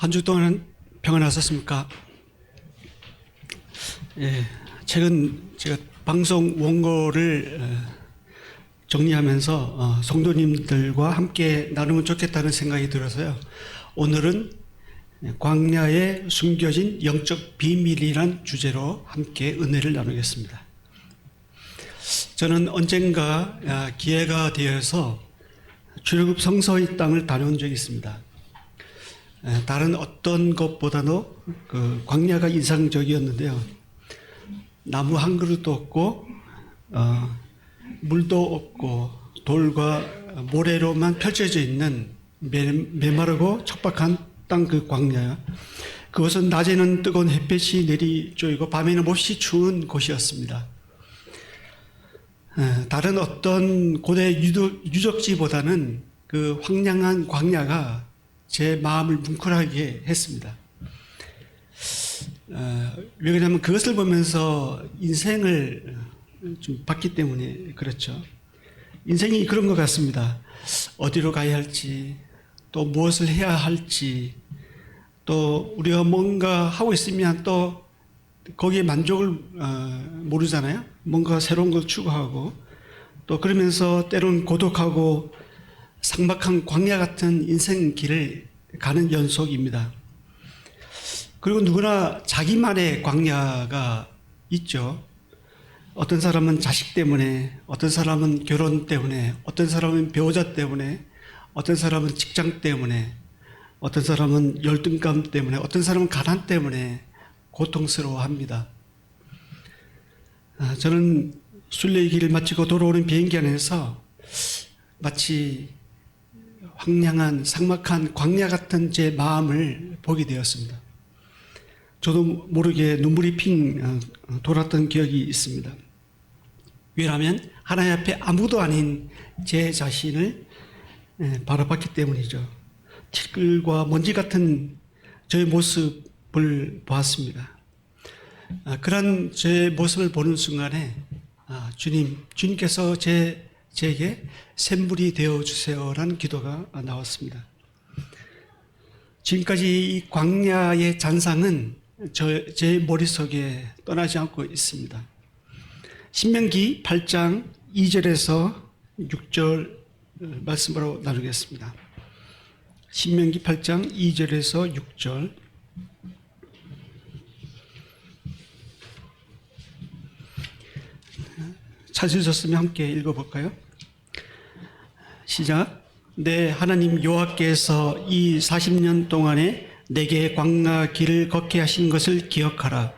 한 주 동안 평안하셨습니까? 예, 최근 제가 방송 원고를 정리하면서 성도님들과 함께 나누면 좋겠다는 생각이 들어서요. 오늘은 광야에 숨겨진 영적 비밀이란 주제로 함께 은혜를 나누겠습니다. 저는 언젠가 기회가 되어서 출애굽 성서의 땅을 다녀온 적이 있습니다. 다른 어떤 것보다도 그 광야가 인상적이었는데요. 나무 한 그루도 없고 물도 없고 돌과 모래로만 펼쳐져 있는 메마르고 척박한 땅 그 광야. 그것은 낮에는 뜨거운 햇볕이 내리쬐고 밤에는 몹시 추운 곳이었습니다. 다른 어떤 고대 유적지보다는 그 황량한 광야가 제 마음을 뭉클하게 했습니다. 왜 그러냐면 그것을 보면서 인생을 좀 봤기 때문에 그렇죠. 인생이 그런 것 같습니다. 어디로 가야 할지, 또 무엇을 해야 할지, 또 우리가 뭔가 하고 있으면 또 거기에 만족을 모르잖아요. 뭔가 새로운 걸 추구하고, 또 그러면서 때로는 고독하고 삭막한 광야 같은 인생 길을 가는 연속입니다. 그리고 누구나 자기만의 광야가 있죠. 어떤 사람은 자식 때문에, 어떤 사람은 결혼 때문에, 어떤 사람은 배우자 때문에, 어떤 사람은 직장 때문에, 어떤 사람은 열등감 때문에, 어떤 사람은 가난 때문에 고통스러워합니다. 저는 순례의 길을 마치고 돌아오는 비행기 안에서 마치 황량한 삭막한 광야 같은 제 마음을 보게 되었습니다. 저도 모르게 눈물이 핑 돌았던 기억이 있습니다. 왜냐하면 하나님 앞에 아무도 아닌 제 자신을 바라봤기 때문이죠. 티끌과 먼지 같은 저의 모습을 보았습니다. 그런 제 모습을 보는 순간에 주님께서 제게 샘물이 되어주세요라는 기도가 나왔습니다. 지금까지 이 광야의 잔상은 제 머릿속에 떠나지 않고 있습니다. 신명기 8장 2절에서 6절 말씀으로 나누겠습니다. 신명기 8장 2절에서 6절. 찾으셨으면 함께 읽어볼까요? 시작. 내 하나님 여호와께서 이 40년 동안에 내게 광야 길을 걷게 하신 것을 기억하라.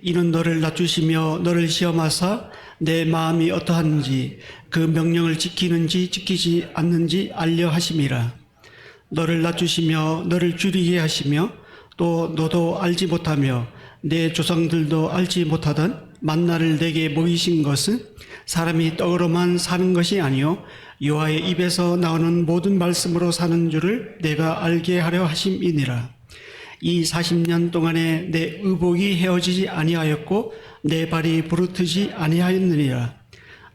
이는 너를 낮추시며 너를 시험하사 내 마음이 어떠한지 그 명령을 지키는지 지키지 않는지 알려 하심이라. 너를 낮추시며 너를 줄이게 하시며 또 너도 알지 못하며 내 조상들도 알지 못하던 만나를 내게 먹이신 것은 사람이 떡으로만 사는 것이 아니요 여호와의 입에서 나오는 모든 말씀으로 사는 줄을 내가 알게 하려 하심이니라. 이 40년 동안에 내 의복이 헤어지지 아니하였고 내 발이 부르트지 아니하였느니라.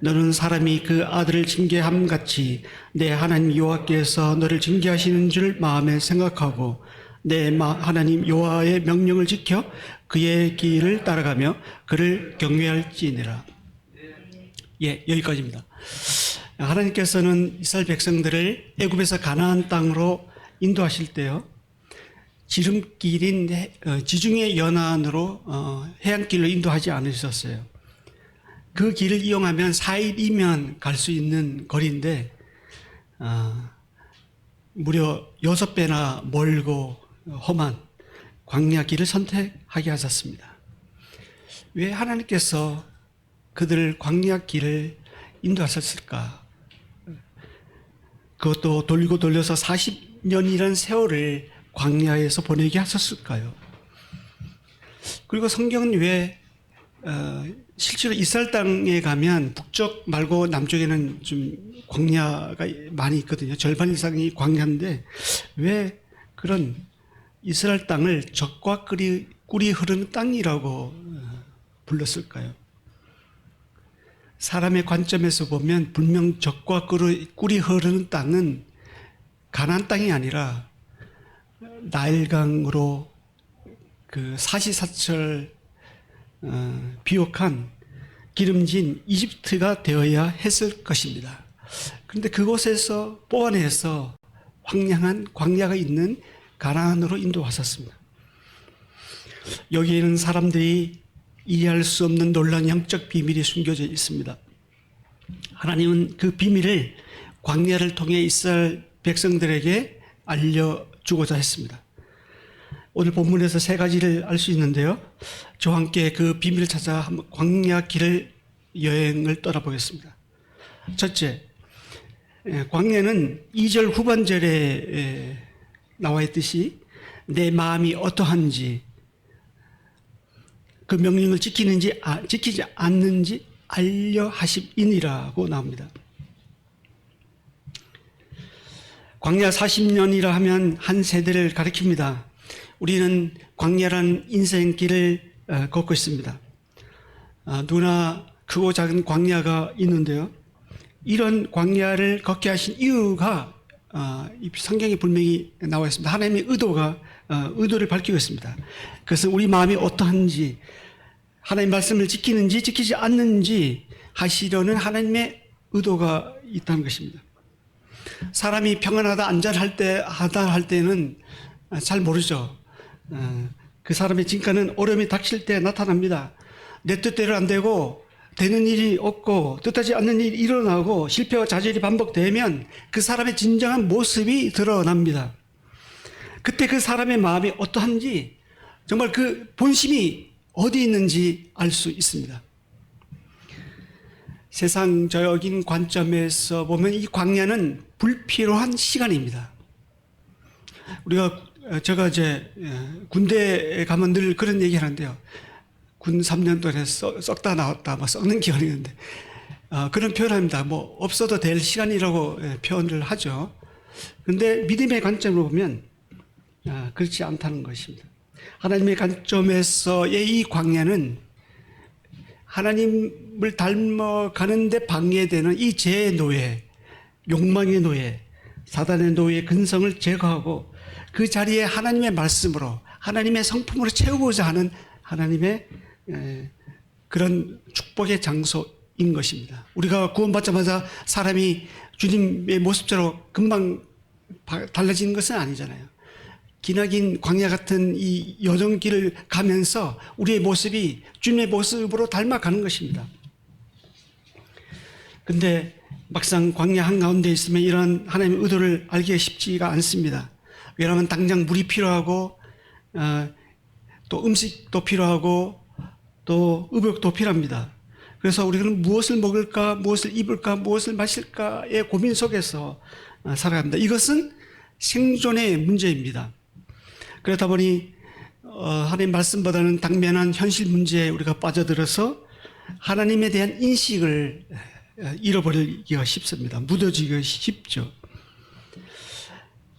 너는 사람이 그 아들을 징계함 같이 내 하나님 여호와께서 너를 징계하시는 줄 마음에 생각하고 내 하나님 여호와의 명령을 지켜 그의 길을 따라가며 그를 경외할지니라. 예, 여기까지입니다. 하나님께서는 이스라엘 백성들을 애굽에서 가나안 땅으로 인도하실 때요, 지름길인 지중해 연안으로 해안길로 인도하지 않으셨어요. 그 길을 이용하면 4일이면 갈 수 있는 거리인데 무려 6배나 멀고 험한 광야 길을 선택하게 하셨습니다. 왜 하나님께서 그들을 광야 길을 인도하셨을까? 그것도 돌리고 돌려서 40년이라는 세월을 광야에서 보내게 하셨을까요? 그리고 성경은 왜 실제로 이스라엘 땅에 가면 북쪽 말고 남쪽에는 좀 광야가 많이 있거든요. 절반 이상이 광야인데 왜 그런 이스라엘 땅을 젖과 꿀이 흐르는 땅이라고 불렀을까요? 사람의 관점에서 보면 분명 젖과 꿀이 흐르는 땅은 가나안 땅이 아니라 나일강으로 그 사시사철 비옥한 기름진 이집트가 되어야 했을 것입니다. 그런데 그곳에서 뽑아내서 황량한 광야가 있는 가나안으로 인도하셨습니다. 여기에는 사람들이 이해할 수 없는 놀라운 영적 비밀이 숨겨져 있습니다. 하나님은 그 비밀을 광야를 통해 이스라엘 백성들에게 알려주고자 했습니다. 오늘 본문에서 세 가지를 알 수 있는데요. 저와 함께 그 비밀을 찾아 한번 광야 길을 여행을 떠나보겠습니다. 첫째, 광야는 2절 후반절에 나와 있듯이 내 마음이 어떠한지 그 명령을 지키는지 지키지 않는지 알려 하심이니라고 나옵니다. 광야 40년이라 하면 한 세대를 가리킵니다. 우리는 광야라는 인생길을 걷고 있습니다. 누구나 크고 작은 광야가 있는데요. 이런 광야를 걷게 하신 이유가 성경에 분명히 나와 있습니다. 하나님의 의도를 밝히고 있습니다. 그래서 우리 마음이 어떠한지, 하나님의 말씀을 지키는지 지키지 않는지 하시려는 하나님의 의도가 있다는 것입니다. 사람이 평안하다 안전하다 할 때는 잘 모르죠. 그 사람의 진가는 어려움이 닥칠 때 나타납니다. 내 뜻대로 안 되고 되는 일이 없고 뜻하지 않는 일이 일어나고 실패와 좌절이 반복되면 그 사람의 진정한 모습이 드러납니다. 그때 그 사람의 마음이 어떠한지, 정말 그 본심이 어디 있는지 알 수 있습니다. 세상적인 관점에서 보면 이 광야는 불필요한 시간입니다. 제가 이제 군대에 가면 늘 그런 얘기 하는데요. 군 3년 동안 썩다 나왔다, 썩는 기간이 있는데, 그런 표현합니다. 없어도 될 시간이라고 표현을 하죠. 근데 믿음의 관점으로 보면, 그렇지 않다는 것입니다. 하나님의 관점에서의 이 광야는 하나님을 닮아가는데 방해되는 이 죄의 노예, 욕망의 노예, 사단의 노예의 근성을 제거하고 그 자리에 하나님의 말씀으로, 하나님의 성품으로 채우고자 하는 하나님의 그런 축복의 장소인 것입니다. 우리가 구원받자마자 사람이 주님의 모습대로 금방 달라지는 것은 아니잖아요. 기나긴 광야 같은 이 여정길을 가면서 우리의 모습이 주님의 모습으로 닮아가는 것입니다. 근데 막상 광야 한가운데 있으면 이런 하나님의 의도를 알기가 쉽지가 않습니다. 왜냐하면 당장 물이 필요하고 또 음식도 필요하고 또 의복도 필요합니다. 그래서 우리는 무엇을 먹을까, 무엇을 입을까, 무엇을 마실까의 고민 속에서 살아갑니다. 이것은 생존의 문제입니다. 그러다 보니 하나님 말씀보다는 당면한 현실 문제에 우리가 빠져들어서 하나님에 대한 인식을 잃어버리기가 쉽습니다. 무뎌지기가 쉽죠.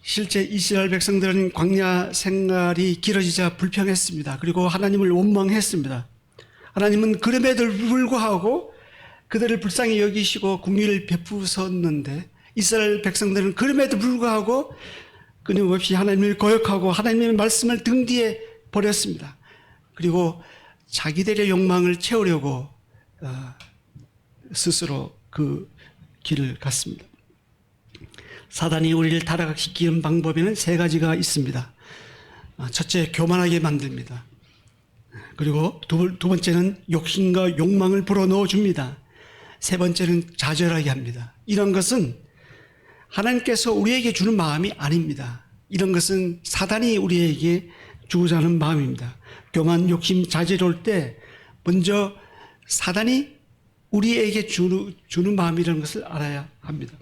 실제 이스라엘 백성들은 광야 생활이 길어지자 불평했습니다. 그리고 하나님을 원망했습니다. 하나님은 그럼에도 불구하고 그들을 불쌍히 여기시고 긍휼을 베푸셨는데 이스라엘 백성들은 그럼에도 불구하고 끊임없이 하나님을 거역하고 하나님의 말씀을 등 뒤에 버렸습니다. 그리고 자기들의 욕망을 채우려고 스스로 그 길을 갔습니다. 사단이 우리를 타락시키는 방법에는 세 가지가 있습니다. 첫째, 교만하게 만듭니다. 그리고 두 번째는 욕심과 욕망을 불어넣어 줍니다. 세 번째는 좌절하게 합니다. 이런 것은 하나님께서 우리에게 주는 마음이 아닙니다. 이런 것은 사단이 우리에게 주고자 하는 마음입니다. 교만, 욕심, 좌절이 올 때 먼저 사단이 우리에게 주는 마음이라는 것을 알아야 합니다.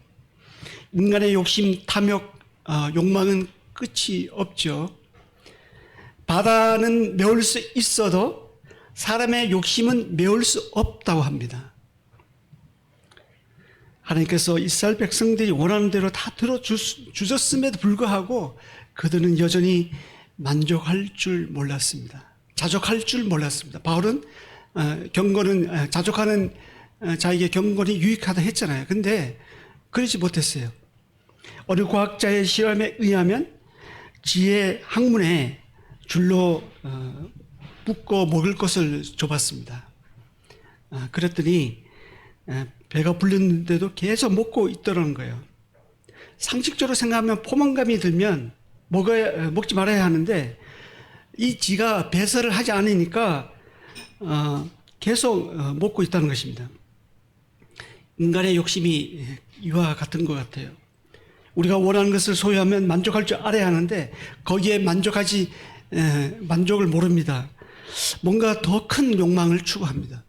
인간의 욕심, 탐욕, 욕망은 끝이 없죠. 바다는 메울 수 있어도 사람의 욕심은 메울 수 없다고 합니다. 하나님께서 이스라엘 백성들이 원하는 대로 다 들어주셨음에도 불구하고 그들은 여전히 만족할 줄 몰랐습니다. 자족할 줄 몰랐습니다. 바울은 경건은 자족하는 자에게 경건이 유익하다 했잖아요. 근데 그러지 못했어요. 어느 과학자의 실험에 의하면 지혜 항문에 줄로 묶어 먹을 것을 줘봤습니다. 그랬더니 배가 불렸는데도 계속 먹고 있더라는 거예요. 상식적으로 생각하면 포만감이 들면 먹지 말아야 하는데 이 지가 배설을 하지 않으니까 계속 먹고 있다는 것입니다. 인간의 욕심이 이와 같은 것 같아요. 우리가 원하는 것을 소유하면 만족할 줄 알아야 하는데 거기에 만족을 모릅니다. 뭔가 더 큰 욕망을 추구합니다.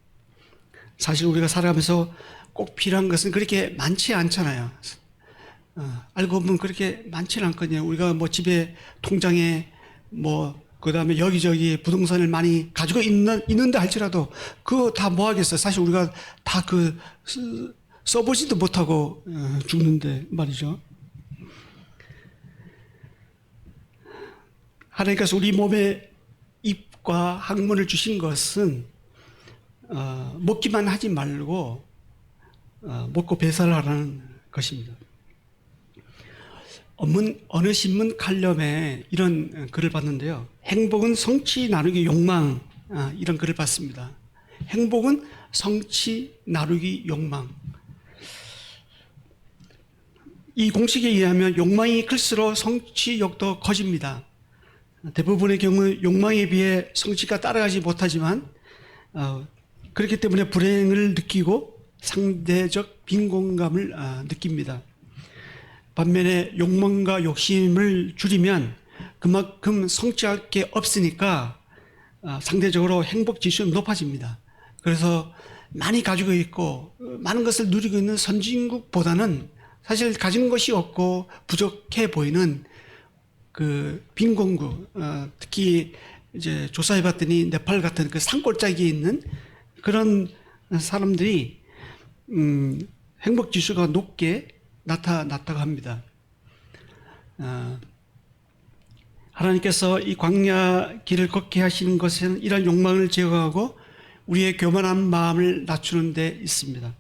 사실 우리가 살아가면서 꼭 필요한 것은 그렇게 많지 않잖아요. 알고 보면 그렇게 많지는 않거든요. 우리가 뭐 집에 통장에 그 다음에 여기저기 부동산을 많이 가지고 있는다 할지라도 그거 다 뭐 하겠어요. 사실 우리가 다 써보지도 못하고 죽는데 말이죠. 하나님께서 우리 몸에 입과 항문을 주신 것은 먹기만 하지 말고 먹고 배설하라는 것입니다. 어느 신문 칼럼에 이런 글을 봤는데요. 행복은 성취 나누기 욕망, 이런 글을 봤습니다. 행복은 성취 나누기 욕망. 이 공식에 의하면 욕망이 클수록 성취욕도 커집니다. 대부분의 경우 욕망에 비해 성취가 따라가지 못하지만 그렇기 때문에 불행을 느끼고 상대적 빈곤감을 느낍니다. 반면에 욕망과 욕심을 줄이면 그만큼 성취할 게 없으니까 상대적으로 행복 지수는 높아집니다. 그래서 많이 가지고 있고 많은 것을 누리고 있는 선진국보다는 사실 가진 것이 없고 부족해 보이는 그 빈곤국, 특히 이제 조사해 봤더니 네팔 같은 그 산골짜기에 있는 그런 사람들이 행복 지수가 높게 나타났다고 합니다. 하나님께서 이 광야 길을 걷게 하시는 것은 이런 욕망을 제거하고 우리의 교만한 마음을 낮추는 데 있습니다.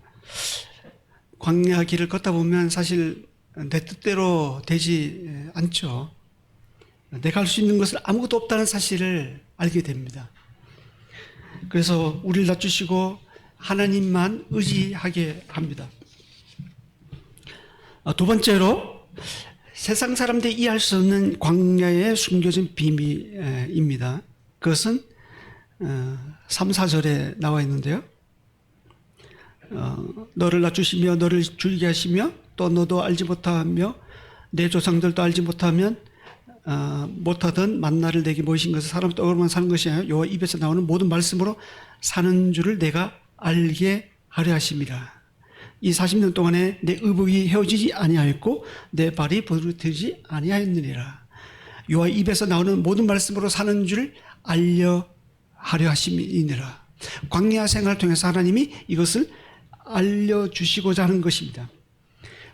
광야 길을 걷다 보면 사실 내 뜻대로 되지 않죠. 내가 할 수 있는 것은 아무것도 없다는 사실을 알게 됩니다. 그래서 우리를 낮추시고 하나님만 의지하게 합니다. 두 번째로 세상 사람들이 이해할 수 없는 광야에 숨겨진 비밀입니다. 그것은 3, 4절에 나와 있는데요. 너를 낮추시며 너를 줄게 하시며 또 너도 알지 못하며 내 조상들도 알지 못하던 만나를 내게 모이신 것은 사람 떡으로만 사는 것이 아니라 여호와 입에서 나오는 모든 말씀으로 사는 줄을 내가 알게 하려 하심이라. 이 40년 동안에 내 의복이 헤어지지 아니하였고 내 발이 부르트지 아니하였느니라. 여호와 입에서 나오는 모든 말씀으로 사는 줄 알려 하려 하심이니라. 광야 생활을 통해서 하나님이 이것을 알려주시고자 하는 것입니다.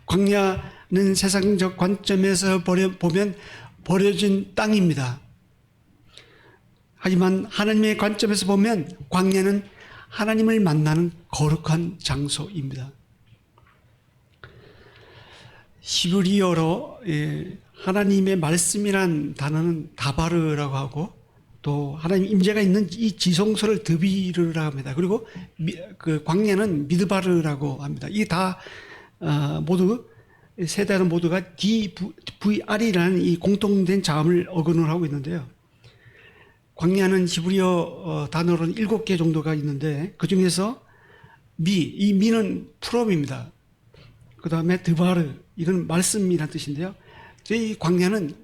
광야는 세상적 관점에서 보면 버려진 땅입니다. 하지만 하나님의 관점에서 보면 광야는 하나님을 만나는 거룩한 장소입니다. 히브리어로 하나님의 말씀이란 단어는 다바르라고 하고 또 하나님 임재가 있는 이 지성소를 드비르라고 합니다. 그리고 그 광야는 미드바르라고 합니다. 이 다 모두 세 단어 모두가 DVR이라는 이 공통된 자음을 어근을 하고 있는데요. 광야는 히브리어 단어로는 7개 정도가 있는데 그 중에서 이 미는 프롬입니다. 그 다음에 드바르, 이건 말씀이라는 뜻인데요. 이 광야는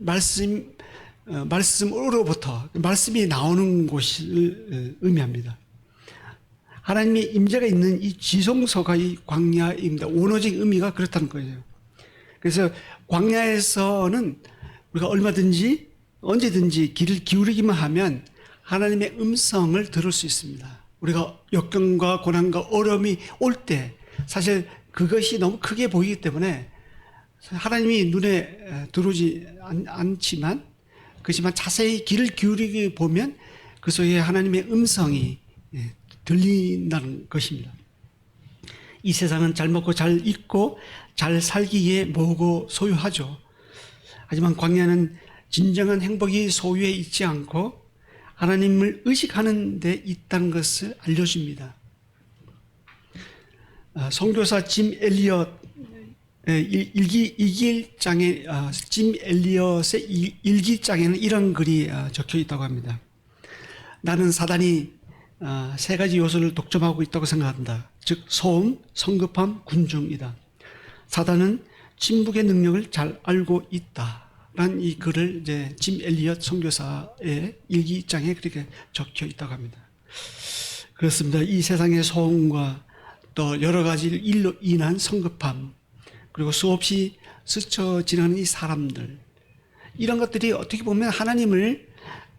말씀으로부터 말씀이 나오는 곳을 의미합니다. 하나님의 임재가 있는 이 지성소가 이 광야입니다. 원어적 의미가 그렇다는 거예요. 그래서 광야에서는 우리가 얼마든지 언제든지 귀를 기울이기만 하면 하나님의 음성을 들을 수 있습니다. 우리가 역경과 고난과 어려움이 올 때 사실 그것이 너무 크게 보이기 때문에 하나님이 눈에 들어오지 않지만 그렇지만 자세히 귀를 기울이게 보면 그 속에 하나님의 음성이 들린다는 것입니다. 이 세상은 잘 먹고 잘 입고 잘 살기에 모으고 소유하죠. 하지만 광야는 진정한 행복이 소유에 있지 않고 하나님을 의식하는 데 있다는 것을 알려줍니다. 선교사 짐 엘리엇 일기장에 짐 엘리엇의 일기장에는 이런 글이 적혀 있다고 합니다. 나는 사단이 세 가지 요소를 독점하고 있다고 생각한다. 즉 소음, 성급함, 군중이다. 사단은 침묵의 능력을 잘 알고 있다. 라는 이 글을 이제 짐 엘리엇 선교사의 일기장에 그렇게 적혀 있다고 합니다. 그렇습니다. 이 세상의 소음과 또 여러 가지 일로 인한 성급함, 그리고 수없이 스쳐 지나가는 이 사람들, 이런 것들이 어떻게 보면 하나님을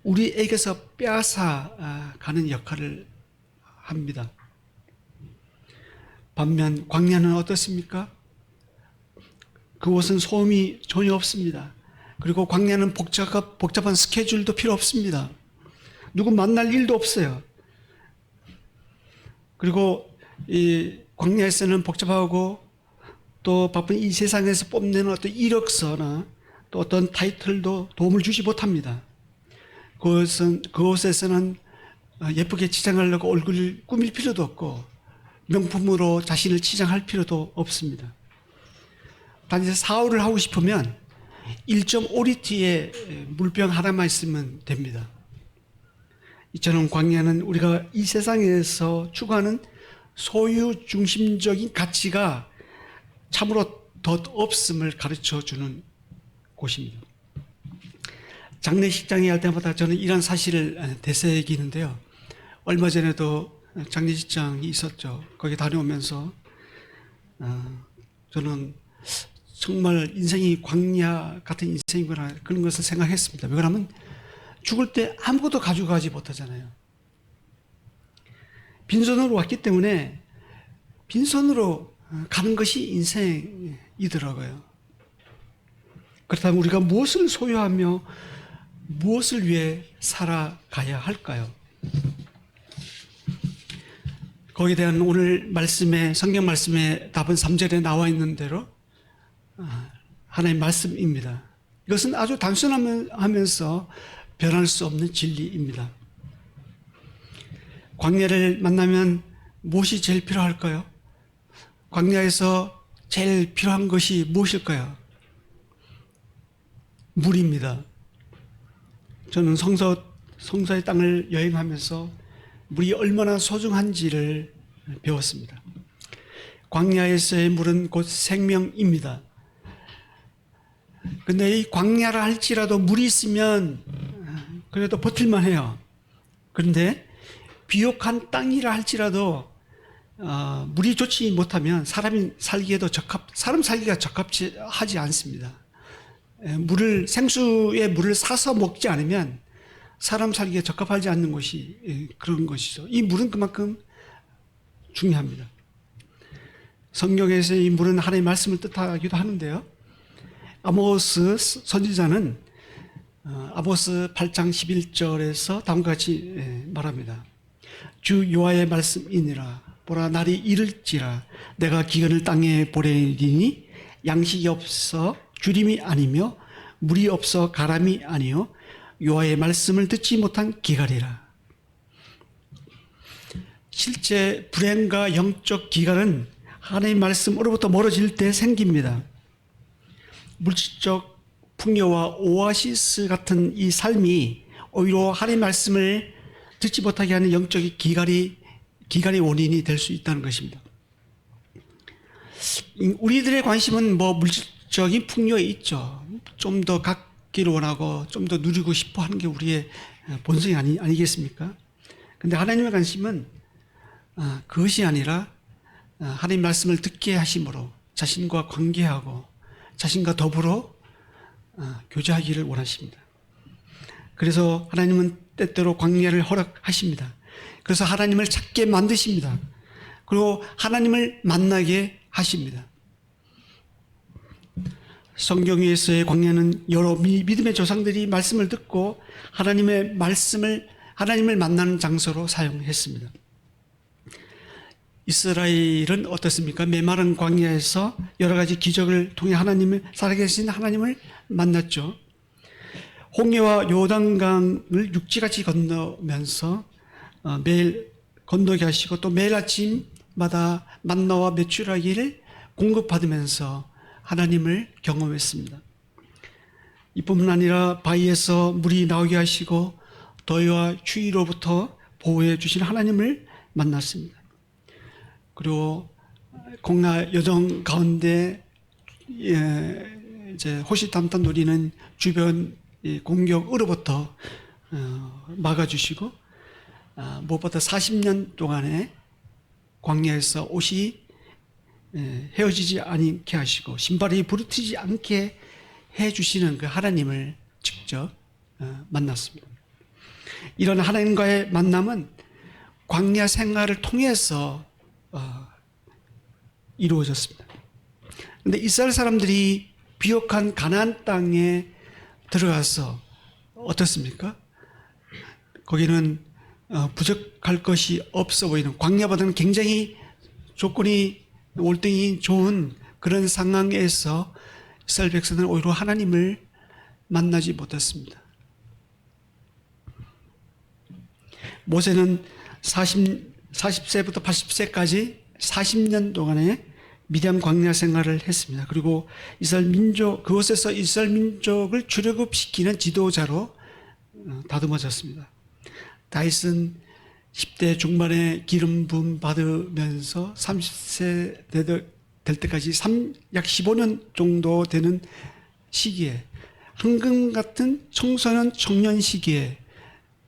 우리에게서 빼앗아 가는 역할을 합니다. 반면 광야는 어떻습니까? 그곳은 소음이 전혀 없습니다. 그리고 광야는 복잡한 스케줄도 필요 없습니다. 누구 만날 일도 없어요. 그리고 이 광야에서는 복잡하고 또 바쁜 이 세상에서 뽐내는 어떤 이력서나 또 어떤 타이틀도 도움을 주지 못합니다. 그곳에서는 예쁘게 치장하려고 얼굴을 꾸밀 필요도 없고 명품으로 자신을 치장할 필요도 없습니다. 단지 사울을 하고 싶으면 1.5리터의 물병 하나만 있으면 됩니다. 이처럼 광야는 우리가 이 세상에서 추구하는 소유 중심적인 가치가 참으로 덧없음을 가르쳐주는 곳입니다. 장례식장에 할 때마다 저는 이런 사실을 되새기는데요. 얼마 전에도 장례식장이 있었죠. 거기 다녀오면서 저는 정말 인생이 광야 같은 인생이구나 그런 것을 생각했습니다. 왜 그러면 죽을 때 아무것도 가져가지 못하잖아요. 빈손으로 왔기 때문에 빈손으로 가는 것이 인생이더라고요. 그렇다면 우리가 무엇을 소유하며 무엇을 위해 살아가야 할까요? 거기에 대한 오늘 성경 말씀의 답은 3절에 나와 있는 대로 하나님의 말씀입니다. 이것은 아주 단순하면서 변할 수 없는 진리입니다. 광야를 만나면 무엇이 제일 필요할까요? 광야에서 제일 필요한 것이 무엇일까요? 물입니다. 저는 성서의 땅을 여행하면서 물이 얼마나 소중한지를 배웠습니다. 광야에서의 물은 곧 생명입니다. 근데 이 광야라 할지라도 물이 있으면 그래도 버틸만 해요. 그런데 비옥한 땅이라 할지라도 물이 좋지 못하면 사람 살기가 적합지 하지 않습니다. 생수의 물을 사서 먹지 않으면 사람 살기에 적합하지 않는 것이 그런 것이죠. 이 물은 그만큼 중요합니다. 성경에서 이 물은 하나님의 말씀을 뜻하기도 하는데요. 아모스 선지자는 아모스 8장 11절에서 다음과 같이 말합니다. 주 여호와의 말씀이니라. 보라 날이 이를지라 내가 기근을 땅에 보내리니 양식이 없어 주림이 아니며 물이 없어 가람이 아니요 여호와의 말씀을 듣지 못한 기갈이라. 실제 불행과 영적 기갈은 하나님의 말씀으로부터 멀어질 때 생깁니다. 물질적 풍요와 오아시스 같은 이 삶이 오히려 하나님의 말씀을 듣지 못하게 하는 영적 기갈의 원인이 될 수 있다는 것입니다. 우리들의 관심은 물질적인 풍요에 있죠. 좀 더 갖기를 원하고 좀 더 누리고 싶어 하는 게 우리의 본성이 아니겠습니까? 근데 하나님의 관심은 그것이 아니라 하나님의 말씀을 듣게 하심으로 자신과 관계하고 자신과 더불어 교제하기를 원하십니다. 그래서 하나님은 때때로 광야를 허락하십니다. 그래서 하나님을 찾게 만드십니다. 그리고 하나님을 만나게 하십니다. 성경에서의 광야는 여러 믿음의 조상들이 말씀을 듣고 하나님을 만나는 장소로 사용했습니다. 이스라엘은 어떻습니까? 메마른 광야에서 여러 가지 기적을 통해 살아계신 하나님을 만났죠. 홍해와 요단강을 육지같이 건너면서 매일 건너게 하시고 또 매일 아침마다 만나와 메추라기를 공급받으면서 하나님을 경험했습니다. 이뿐만 아니라 바위에서 물이 나오게 하시고 더위와 추위로부터 보호해 주신 하나님을 만났습니다. 그리고 공나 여정 가운데 이제 호시탐탐 노리는 주변 공격으로부터 막아주시고 무엇보다 40년 동안에 광야에서 옷이 헤어지지 않게 하시고 신발이 부르트지 않게 해주시는 그 하나님을 직접 만났습니다. 이런 하나님과의 만남은 광야 생활을 통해서 이루어졌습니다. 그런데 이스라엘 사람들이 비옥한 가나안 땅에 들어가서 어떻습니까? 거기는 부족할 것이 없어 보이는, 광야보다는 굉장히 조건이 월등히 좋은 그런 상황에서 이스라엘 백성들은 오히려 하나님을 만나지 못했습니다. 모세는 40세부터 80세까지 40년 동안의 미디안 광야 생활을 했습니다. 그리고 이스라엘 민족, 그곳에서 이스라엘 민족을 출애굽시키는 지도자로 다듬어졌습니다. 다윗은 10대 중반에 기름 부음 받으면서 30세 될 때까지 약 15년 정도 되는 시기에, 황금 같은 청소년 청년 시기에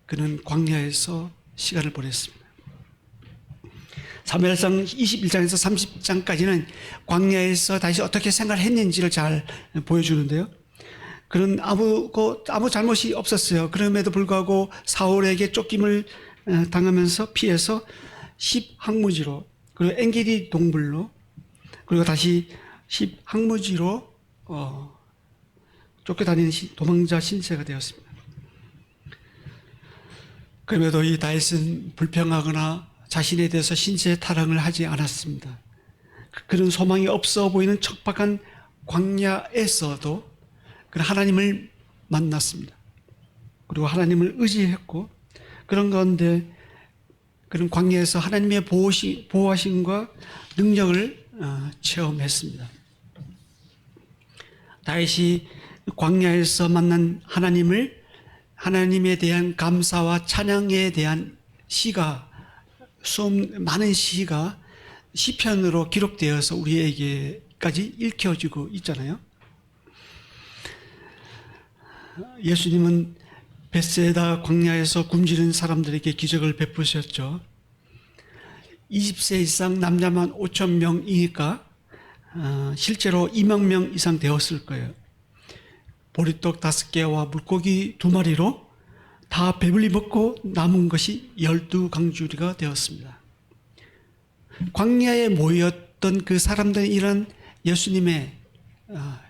그는 광야에서 시간을 보냈습니다. 사무엘상 21장에서 30장까지는 광야에서 다시 어떻게 생활했는지를 잘 보여주는데요. 그는 아무 잘못이 없었어요. 그럼에도 불구하고 사울에게 쫓김을 당하면서 피해서 10항무지로, 그리고 엔게디 동굴로, 그리고 다시 10항무지로 쫓겨다니는 도망자 신세가 되었습니다. 그럼에도 이 다윗은 불평하거나 자신에 대해서 신세 타령을 하지 않았습니다. 그런 소망이 없어 보이는 척박한 광야에서도 그는 하나님을 만났습니다. 그리고 하나님을 의지했고, 그런 가운데 그런 광야에서 하나님의 보호하심과 능력을 체험했습니다. 다윗이 광야에서 만난 하나님에 대한 감사와 찬양에 대한 시가, 많은 시가 시편으로 기록되어서 우리에게까지 읽혀지고 있잖아요. 예수님은 벳세다 광야에서 굶주린 사람들에게 기적을 베푸셨죠. 20세 이상 남자만 5천 명이니까 실제로 2만 명 이상 되었을 거예요. 보리떡 5개와 물고기 2마리로 다 배불리 먹고 남은 것이 12강주리가 되었습니다. 광야에 모였던 그 사람들은 이런 예수님의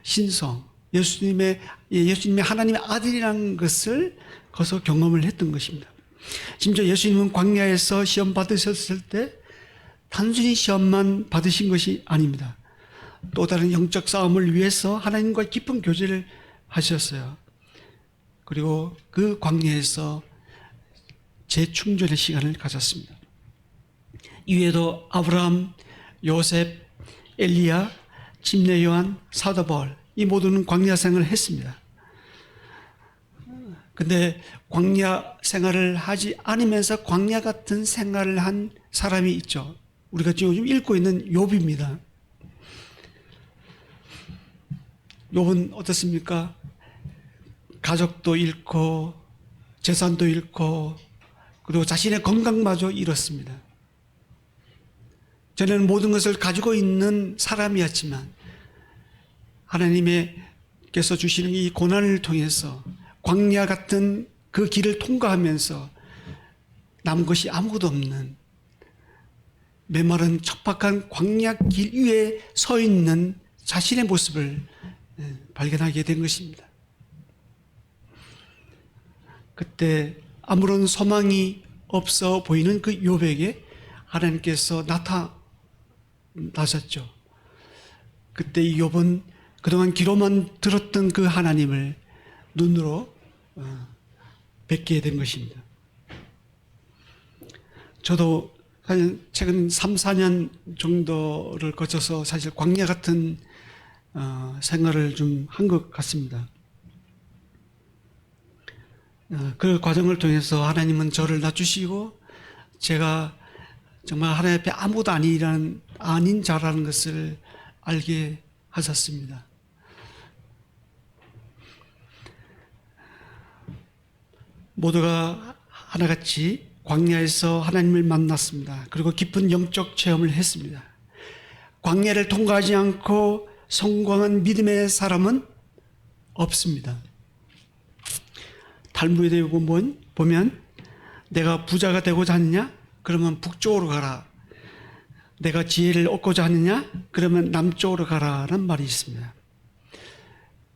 신성, 예수님의 하나님의 아들이라는 것을 거기서 경험을 했던 것입니다. 심지어 예수님은 광야에서 시험 받으셨을 때 단순히 시험만 받으신 것이 아닙니다. 또 다른 영적 싸움을 위해서 하나님과 깊은 교제를 하셨어요. 그리고 그 광야에서 재충전의 시간을 가졌습니다. 이외에도 아브라함, 요셉, 엘리야, 침례 요한, 사도 바울, 이 모두는 광야 생활을 했습니다. 근데 광야 생활을 하지 않으면서 광야 같은 생활을 한 사람이 있죠. 우리가 지금 읽고 있는 욥입니다. 욥은 어떻습니까? 가족도 잃고 재산도 잃고 그리고 자신의 건강마저 잃었습니다. 전에는 모든 것을 가지고 있는 사람이었지만 하나님께서 주시는 이 고난을 통해서 광야 같은 그 길을 통과하면서 남은 것이 아무것도 없는 메마른 척박한 광야 길 위에 서 있는 자신의 모습을 발견하게 된 것입니다. 그때 아무런 소망이 없어 보이는 그 욥에게 하나님께서 나타나셨죠. 그때 이 욥은 그동안 귀로만 들었던 그 하나님을 눈으로 뵙게 된 것입니다. 저도 사실 최근 3, 4년 정도를 거쳐서 사실 광야 같은 생활을 좀 한 것 같습니다. 그 과정을 통해서 하나님은 저를 낮추시고 제가 정말 하나님 앞에 아무도 아닌 자라는 것을 알게 하셨습니다. 모두가 하나같이 광야에서 하나님을 만났습니다. 그리고 깊은 영적 체험을 했습니다. 광야를 통과하지 않고 성공한 믿음의 사람은 없습니다. 탈무드에 보면 내가 부자가 되고자 하느냐? 그러면 북쪽으로 가라. 내가 지혜를 얻고자 하느냐? 그러면 남쪽으로 가라는 말이 있습니다.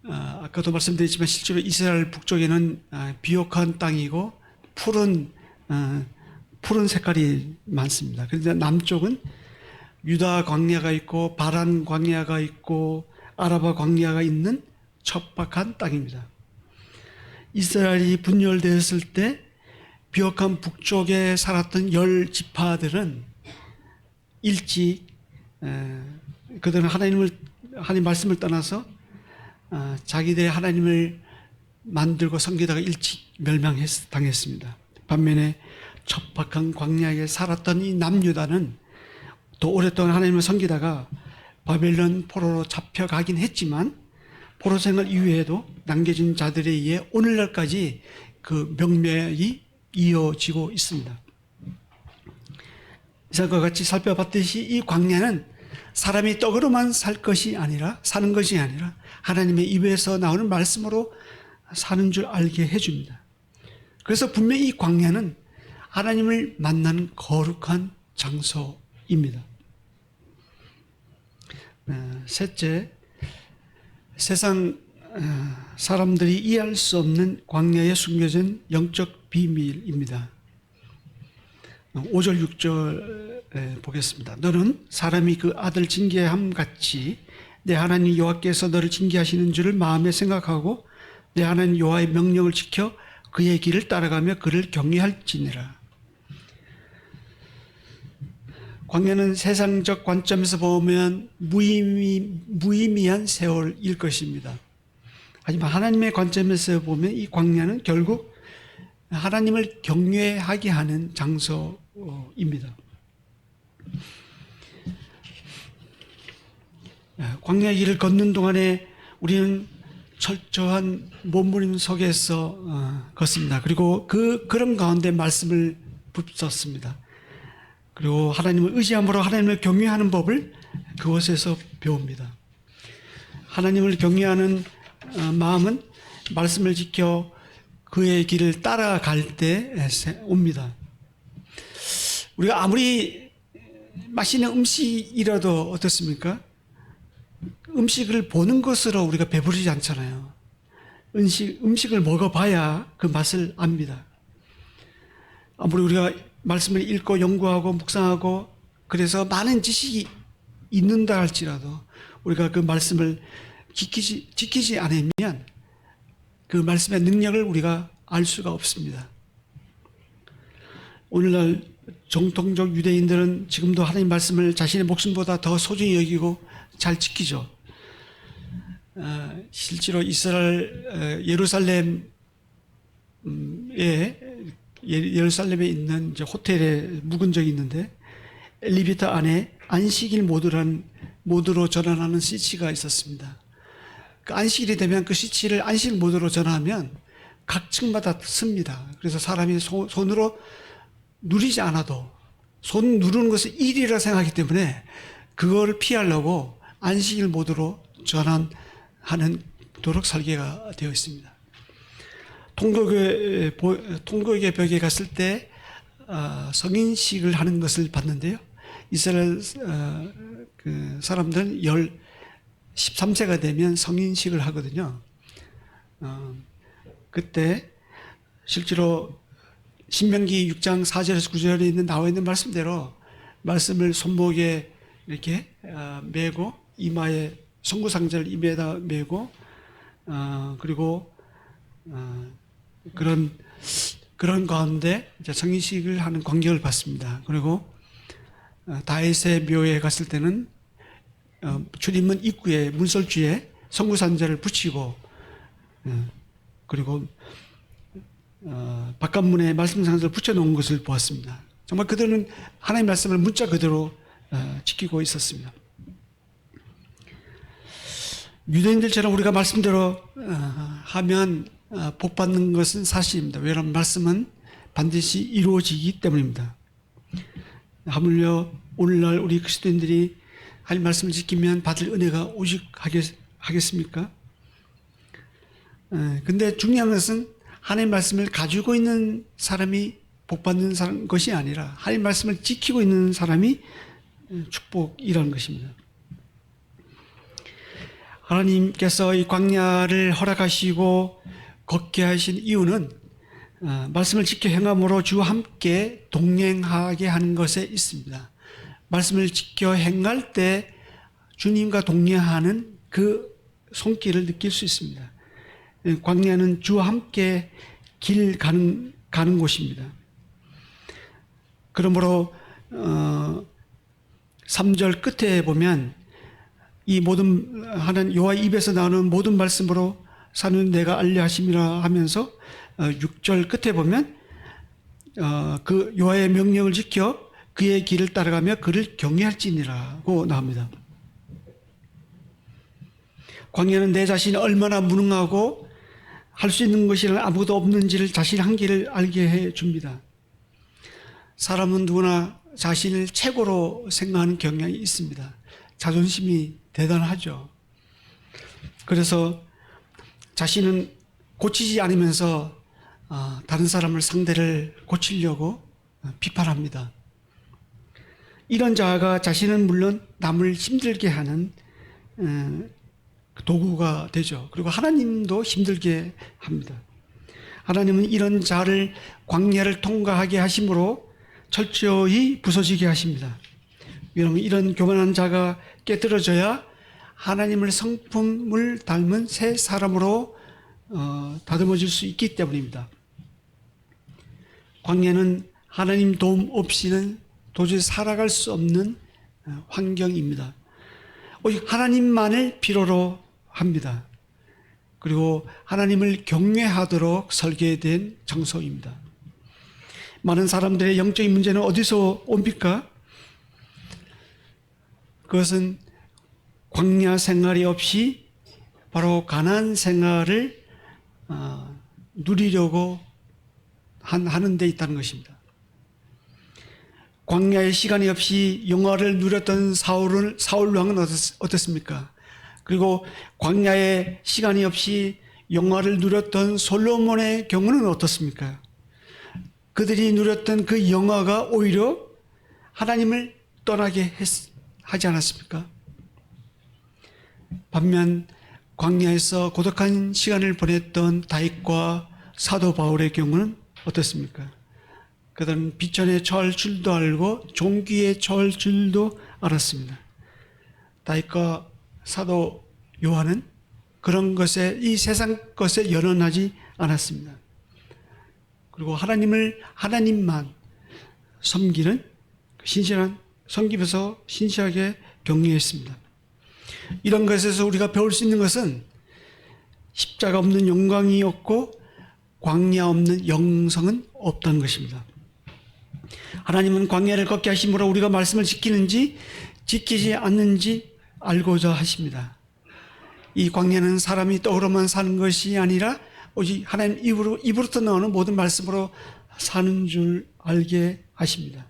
아까도 말씀드렸지만 실제로 이스라엘 북쪽에는 비옥한 땅이고 푸른 색깔이 많습니다. 그런데 남쪽은 유다 광야가 있고 바란 광야가 있고 아라바 광야가 있는 척박한 땅입니다. 이스라엘이 분열되었을 때 비옥한 북쪽에 살았던 10지파들은 일찍 그들은 하나님 말씀을 떠나서 자기들의 하나님을 만들고 섬기다가 일찍 멸망당했습니다. 반면에 척박한 광야에 살았던 이 남유다는 또 오랫동안 하나님을 섬기다가 바벨론 포로로 잡혀가긴 했지만 포로 생활 이후에도 남겨진 자들에 의해 오늘날까지 그 명맥이 이어지고 있습니다. 이사과 같이 살펴봤듯이 이 광야는 사람이 떡으로만 사는 것이 아니라 하나님의 입에서 나오는 말씀으로 사는 줄 알게 해줍니다. 그래서 분명히 이 광야는 하나님을 만나는 거룩한 장소입니다. 셋째, 세상 사람들이 이해할 수 없는 광야에 숨겨진 영적 비밀입니다. 5절 6절 보겠습니다. 너는 사람이 그 아들 징계함 같이 내 하나님 여호와께서 너를 징계하시는 줄을 마음에 생각하고 내 하나님 여호와의 명령을 지켜 그의 길을 따라가며 그를 경외할지니라. 광야는 세상적 관점에서 보면 무의미한 세월일 것입니다. 하지만 하나님의 관점에서 보면 이 광야는 결국 하나님을 경외하게 하는 장소입니다. 광야 길을 걷는 동안에 우리는 철저한 몸부림 속에서 걷습니다. 그리고 그런 가운데 말씀을 붙잡습니다. 그리고 하나님을 의지함으로 하나님을 경외하는 법을 그곳에서 배웁니다. 하나님을 경외하는 마음은 말씀을 지켜 그의 길을 따라갈 때 옵니다. 우리가 아무리 맛있는 음식이라도 어떻습니까? 음식을 보는 것으로 우리가 배부르지 않잖아요. 음식을 먹어봐야 그 맛을 압니다. 아무리 우리가 말씀을 읽고 연구하고 묵상하고 그래서 많은 지식이 있는다 할지라도 우리가 그 말씀을 지키지 않으면 그 말씀의 능력을 우리가 알 수가 없습니다. 오늘날 정통적 유대인들은 지금도 하나님 말씀을 자신의 목숨보다 더 소중히 여기고 잘 지키죠. 실제로 이스라엘 예루살렘에 있는 이제 호텔에 묵은 적이 있는데 엘리베이터 안에 안식일 모드로 전환하는 스위치가 있었습니다. 그 안식일이 되면 그 스위치를 안식 모드로 전환하면 각 층마다 씁니다. 그래서 사람이 손으로 누르지 않아도 손 누르는 것을 일이라 생각하기 때문에 그거를 피하려고 안식일 모드로 전환하는 도록 설계가 되어 있습니다. 통곡의 벽에 갔을 때 성인식을 하는 것을 봤는데요. 이스라엘 그 사람들은 13세가 되면 성인식을 하거든요. 그때 실제로 신명기 6장 4절에서 9절에 나와 있는 말씀대로 말씀을 손목에 이렇게 메고 이마에 송구상자를 입에다 메고 그리고 그런 가운데 이제 성인식을 하는 광경을 봤습니다. 그리고 다윗의 묘에 갔을 때는 출입문 입구에 문설주에 성구산자를 붙이고 그리고 바깥문에 말씀상자를 붙여놓은 것을 보았습니다. 정말 그들은 하나님의 말씀을 문자 그대로 지키고 있었습니다. 유대인들처럼 우리가 말씀대로 하면 복 받는 것은 사실입니다. 왜냐하면 말씀은 반드시 이루어지기 때문입니다. 하물며 오늘날 우리 그리스도인들이 하나님 말씀을 지키면 받을 은혜가 오직하겠습니까? 근데 중요한 것은 하나님 말씀을 가지고 있는 사람이 복 받는 것이 아니라 하나님 말씀을 지키고 있는 사람이 축복이라는 것입니다. 하나님께서 이 광야를 허락하시고 걷게 하신 이유는 말씀을 지켜 행함으로 주와 함께 동행하게 하는 것에 있습니다. 말씀을 지켜 행할 때 주님과 동행하는 그 손길을 느낄 수 있습니다. 광야는 주와 함께 길 가는 곳입니다. 그러므로 3절 끝에 보면 이 모든 하는 여호와 입에서 나오는 모든 말씀으로 사는 내가 알려 하심이라 하면서 6절 끝에 보면 그 여호와의 명령을 지켜 그의 길을 따라가며 그를 경외할지니라고 나옵니다. 광야는 내 자신이 얼마나 무능하고 할 수 있는 것이 아무것도 없는지를 자신의 한계를 알게 해 줍니다. 사람은 누구나 자신을 최고로 생각하는 경향이 있습니다. 자존심이 대단하죠. 그래서 자신은 고치지 않으면서 다른 사람을 상대를 고치려고 비판합니다. 이런 자아가 자신은 물론 남을 힘들게 하는 도구가 되죠. 그리고 하나님도 힘들게 합니다. 하나님은 이런 자를 광야를 통과하게 하심으로 철저히 부서지게 하십니다. 왜냐하면 이런 교만한 자가 깨뜨려져야 하나님을 성품을 닮은 새 사람으로 다듬어질 수 있기 때문입니다. 광야는 하나님 도움 없이는 도저히 살아갈 수 없는 환경입니다. 오직 하나님만을 필요로 합니다. 그리고 하나님을 경외하도록 설계된 장소입니다. 많은 사람들의 영적인 문제는 어디서 옵니까? 그것은 광야 생활이 없이 바로 가나안 생활을 누리려고 하는 데 있다는 것입니다. 광야의 시간이 없이 영화를 누렸던 사울 왕은 어떻습니까? 그리고 광야의 시간이 없이 영화를 누렸던 솔로몬의 경우는 어떻습니까? 그들이 누렸던 그 영화가 오히려 하나님을 떠나게 하지 않았습니까? 반면 광야에서 고독한 시간을 보냈던 다윗과 사도 바울의 경우는 어떻습니까? 그들은 비천에 처할 줄도 알고 종기에 처할 줄도 알았습니다. 다윗과 사도 요한은 그런 것에 이 세상 것에 연연하지 않았습니다. 그리고 하나님만 섬기는 신실한 섬기면서 신실하게 경외했습니다. 이런 것에서 우리가 배울 수 있는 것은 십자가 없는 영광이 없고 광야 없는 영성은 없다는 것입니다. 하나님은 광야를 걷게 하심으로 우리가 말씀을 지키는지 지키지 않는지 알고자 하십니다. 이 광야는 사람이 떡으로만 사는 것이 아니라 오직 하나님 입으로부터 나오는 모든 말씀으로 사는 줄 알게 하십니다.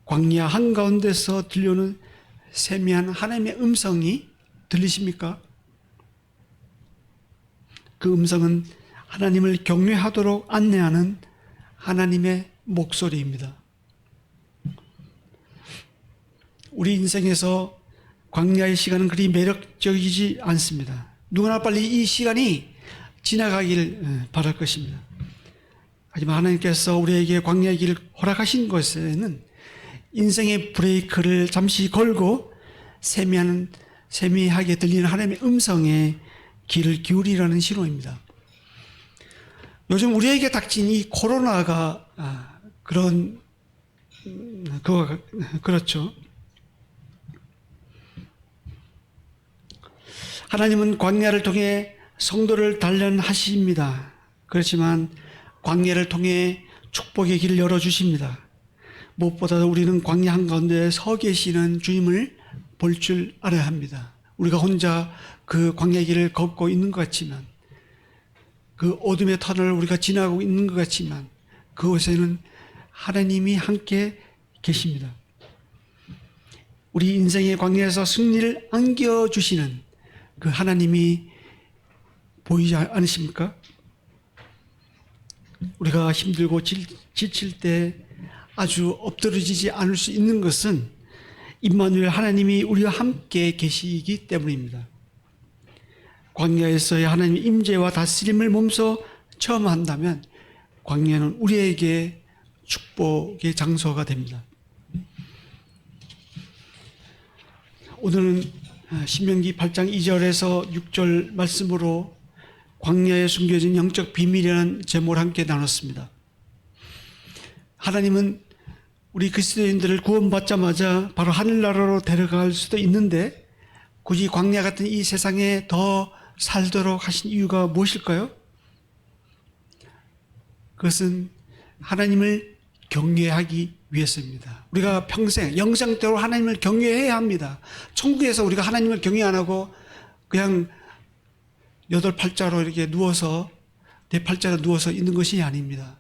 광야 한가운데서 들려오는 세미한 하나님의 음성이 들리십니까? 그 음성은 하나님을 경외하도록 안내하는 하나님의 목소리입니다. 우리 인생에서 광야의 시간은 그리 매력적이지 않습니다. 누구나 빨리 이 시간이 지나가길 바랄 것입니다. 하지만 하나님께서 우리에게 광야의 길을 허락하신 것에는 인생의 브레이크를 잠시 걸고 세미하게 들리는 하나님의 음성에 귀를 기울이라는 신호입니다. 요즘 우리에게 닥친 이 코로나가 그렇죠. 하나님은 광야를 통해 성도를 단련하십니다. 그렇지만 광야를 통해 축복의 길을 열어주십니다. 무엇보다도 우리는 광야 한가운데 서 계시는 주님을 볼 줄 알아야 합니다. 우리가 혼자 그 광야 길을 걷고 있는 것 같지만, 그 어둠의 터널을 우리가 지나고 있는 것 같지만, 그곳에는 하나님이 함께 계십니다. 우리 인생의 광야에서 승리를 안겨주시는 그 하나님이 보이지 않으십니까? 우리가 힘들고 지칠 때 아주 엎드러지지 않을 수 있는 것은 임마누엘 하나님이 우리와 함께 계시기 때문입니다. 광야에서의 하나님의 임재와 다스림을 몸소 체험한다면 광야는 우리에게 축복의 장소가 됩니다. 오늘은 신명기 8장 2절에서 6절 말씀으로 광야에 숨겨진 영적 비밀이라는 제목을 함께 나눴습니다. 하나님은 우리 그리스도인들을 구원받자마자 바로 하늘나라로 데려갈 수도 있는데 굳이 광야 같은 이 세상에 더 살도록 하신 이유가 무엇일까요? 그것은 하나님을 경외하기 위해서입니다. 우리가 평생 영생대로 하나님을 경외해야 합니다. 천국에서 우리가 하나님을 경외 안 하고 그냥 여덟 팔자로 이렇게 누워서 네 팔자로 누워서 있는 것이 아닙니다.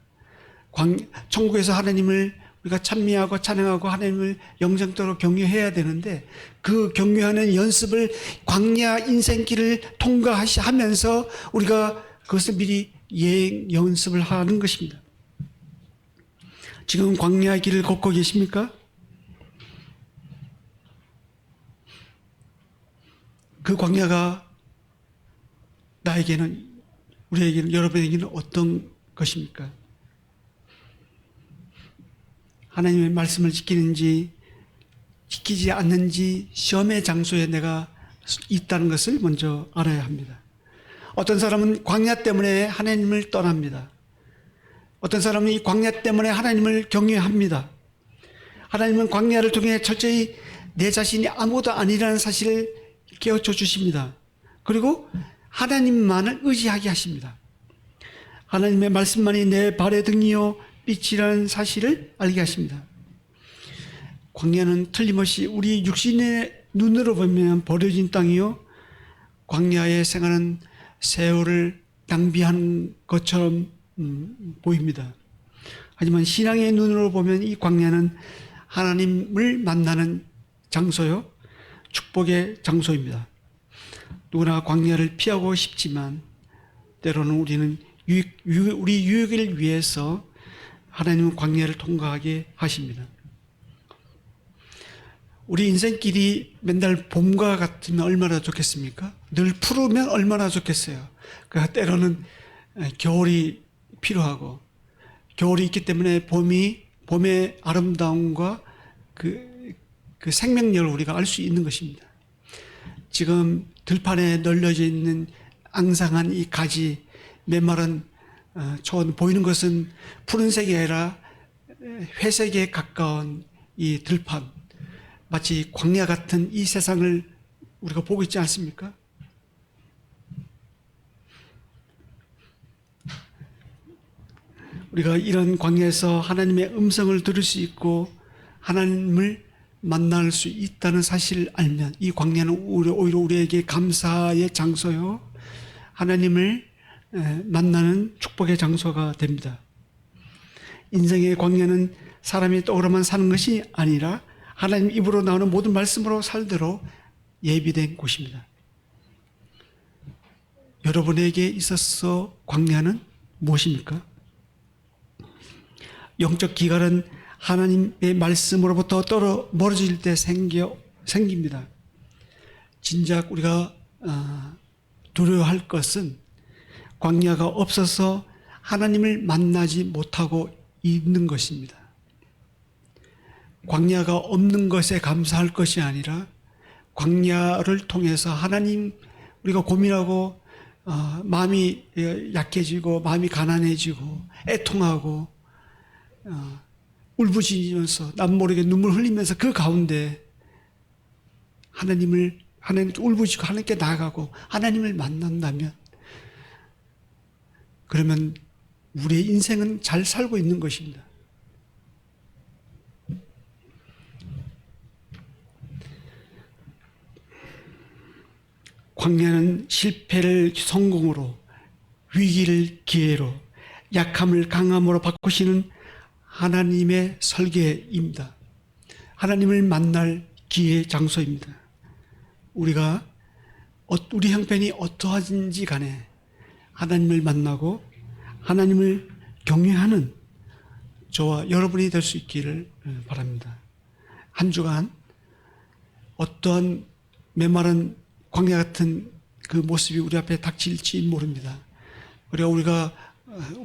천국에서 하나님을 우리가 찬미하고 찬양하고 하나님을 영생대로 경외해야 되는데 그 경외하는 연습을 광야 인생길을 통과하면서 우리가 그것을 미리 연습을 하는 것입니다. 지금 광야 길을 걷고 계십니까? 그 광야가 나에게는, 우리에게는, 여러분에게는 어떤 것입니까? 하나님의 말씀을 지키는지 지키지 않는지 시험의 장소에 내가 있다는 것을 먼저 알아야 합니다. 어떤 사람은 광야 때문에 하나님을 떠납니다. 어떤 사람은 이 광야 때문에 하나님을 경외합니다. 하나님은 광야를 통해 철저히 내 자신이 아무것도 아니라는 사실을 깨우쳐 주십니다. 그리고 하나님만을 의지하게 하십니다. 하나님의 말씀만이 내 발의 등이요 빛이라는 사실을 알게 하십니다. 광야는 틀림없이 우리 육신의 눈으로 보면 버려진 땅이요 광야에 생활하는 세월을 낭비한 것처럼 보입니다. 하지만 신앙의 눈으로 보면 이 광야는 하나님을 만나는 장소요 축복의 장소입니다. 누구나 광야를 피하고 싶지만 때로는 우리는 우리 유익을 위해서 하나님은 광야를 통과하게 하십니다. 우리 인생길이 맨날 봄과 같으면 얼마나 좋겠습니까? 늘 푸르면 얼마나 좋겠어요. 그러니까 때로는 겨울이 필요하고 겨울이 있기 때문에 봄의 아름다움과 그 생명력을 우리가 알 수 있는 것입니다. 지금 들판에 널려져 있는 앙상한 이 가지, 메마른 초원, 보이는 것은 푸른색이 아니라 회색에 가까운 이 들판, 마치 광야 같은 이 세상을 우리가 보고 있지 않습니까? 우리가 이런 광야에서 하나님의 음성을 들을 수 있고 하나님을 만날 수 있다는 사실을 알면 이 광야는 오히려 우리에게 감사의 장소요 하나님을 만나는 축복의 장소가 됩니다. 인생의 광야는 사람이 떠오르만 사는 것이 아니라 하나님 입으로 나오는 모든 말씀으로 살도록 예비된 곳입니다. 여러분에게 있어서 광야는 무엇입니까? 영적 기갈은 하나님의 말씀으로부터 멀어질 때 생깁니다. 진작 우리가 두려워할 것은 광야가 없어서 하나님을 만나지 못하고 있는 것입니다. 광야가 없는 것에 감사할 것이 아니라 광야를 통해서 하나님, 우리가 고민하고 마음이 약해지고 마음이 가난해지고 애통하고 울부짖으면서 남 모르게 눈물 흘리면서 그 가운데 하나님께 울부짖고 하나님께 나아가고 하나님을 만난다면, 그러면 우리의 인생은 잘 살고 있는 것입니다. 광야는 실패를 성공으로, 위기를 기회로, 약함을 강함으로 바꾸시는 하나님의 설계입니다. 하나님을 만날 기회 장소입니다. 우리가 우리 형편이 어떠하든지 간에 하나님을 만나고 하나님을 경외하는 저와 여러분이 될 수 있기를 바랍니다. 한 주간 어떠한 메마른 광야 같은 그 모습이 우리 앞에 닥칠지 모릅니다. 우리가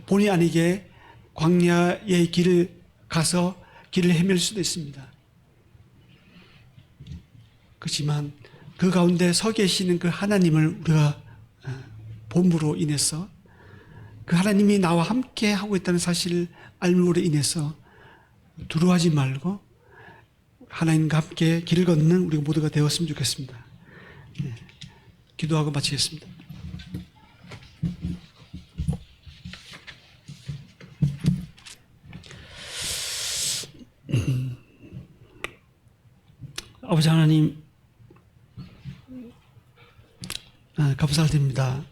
본의 아니게 광야의 길을 가서 길을 헤맬 수도 있습니다. 그렇지만 그 가운데 서 계시는 그 하나님을 우리가 봄으로 인해서, 그 하나님이 나와 함께 하고 있다는 사실을 알므로 인해서 두려워하지 말고 하나님과 함께 길을 걷는 우리 모두가 되었으면 좋겠습니다. 기도하고 마치겠습니다. 아버지 하나님, 감사드립니다.